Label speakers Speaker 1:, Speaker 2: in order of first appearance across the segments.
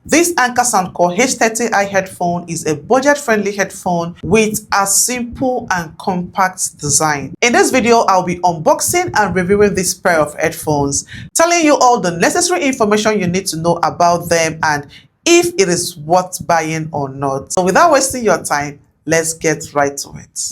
Speaker 1: This Anker Soundcore H30i headphone is a budget-friendly headphone with a simple and compact design. In this video, I'll be unboxing and reviewing this pair of headphones, telling you all the necessary information you need to know about them and if it is worth buying or not. So without wasting your time, let's get right to it.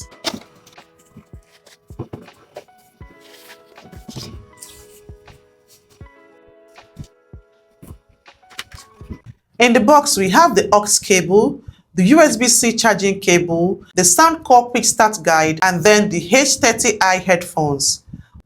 Speaker 1: In the box, we have the aux cable, the USB-C charging cable, the Souncore quick start guide, and then the H30i headphones.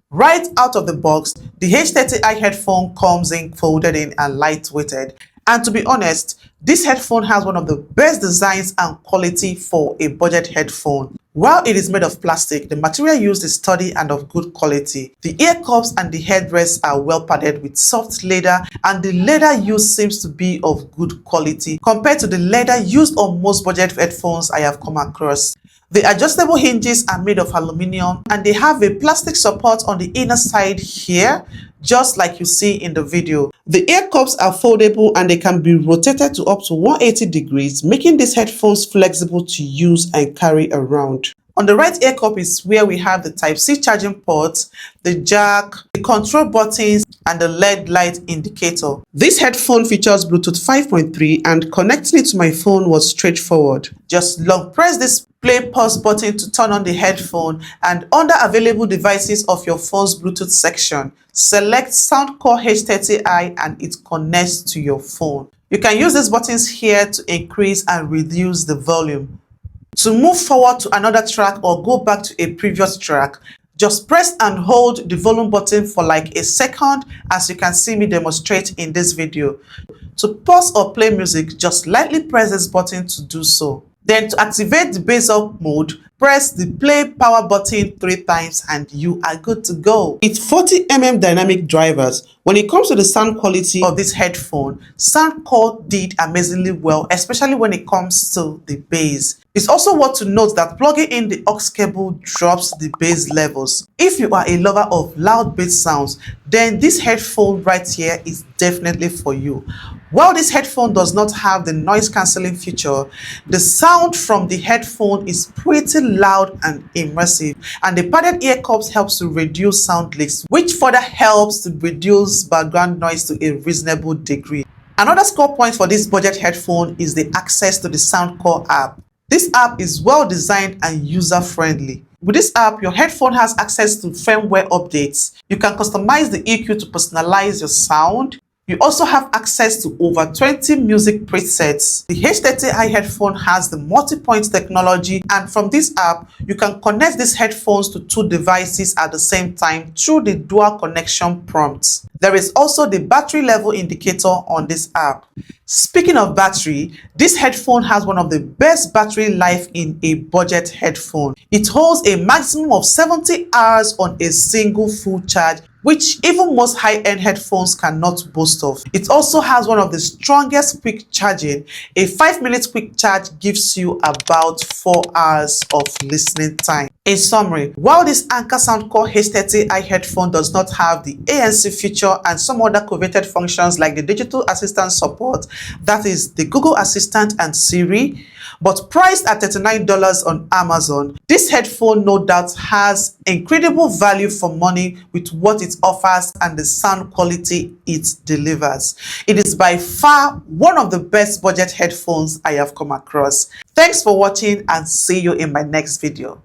Speaker 1: Right out of the box, the H30i headphone comes in folded in and lightweighted. And to be honest, this headphone has one of the best designs and quality for a budget headphone. While it is made of plastic, the material used is sturdy and of good quality. The ear cups and the headrests are well padded with soft leather, and the leather used seems to be of good quality compared to the leather used on most budget headphones I have come across. The adjustable hinges are made of aluminum and they have a plastic support on the inner side here, just like you see in the video. The ear cups are foldable and they can be rotated to up to 180 degrees, making these headphones flexible to use and carry around. On the right ear cup is where we have the Type-C charging ports, the jack, the control buttons, and the LED light indicator. This headphone features Bluetooth 5.3 and connecting it to my phone was straightforward. Just long press this play pause button to turn on the headphone, and under available devices of your phone's Bluetooth section, select Soundcore H30i and it connects to your phone. You can use these buttons here to increase and reduce the volume. To move forward to another track or go back to a previous track, just press and hold the volume button for like a second, as you can see me demonstrate in this video. To pause or play music, just lightly press this button to do so. Then to activate the bass up mode, press the play power button 3 times and you are good to go. With 40mm dynamic drivers, when it comes to the sound quality of this headphone, Souncore did amazingly well, especially when it comes to the bass. It's also worth to note that plugging in the aux cable drops the bass levels. If you are a lover of loud bass sounds, then this headphone right here is definitely for you. While this headphone does not have the noise cancelling feature, the sound from the headphone is pretty loud and immersive, and the padded ear cups helps to reduce sound leaks, which further helps to reduce background noise to a reasonable degree. Another score point for this budget headphone is the access to the Souncore app. This app is well designed and user-friendly. With this app, your headphone has access to firmware updates. You can customize the EQ to personalize your sound. You also have access to over 20 music presets. The H30i headphone has the multi-point technology, and from this app, you can connect these headphones to 2 devices at the same time through the dual connection prompts. There is also the battery level indicator on this app. Speaking of battery, this headphone has one of the best battery life in a budget headphone. It holds a maximum of 70 hours on a single full charge, which even most high-end headphones cannot boast of. It also has one of the strongest quick charging. A 5-minute quick charge gives you about 4 hours of listening time. In summary, while this Anker Soundcore H30i headphone does not have the ANC feature and some other coveted functions like the digital assistant support, that is the Google Assistant and Siri, but priced at $39 on Amazon, this headphone no doubt has incredible value for money with what it offers and the sound quality it delivers. It is by far one of the best budget headphones I have come across. Thanks for watching and see you in my next video.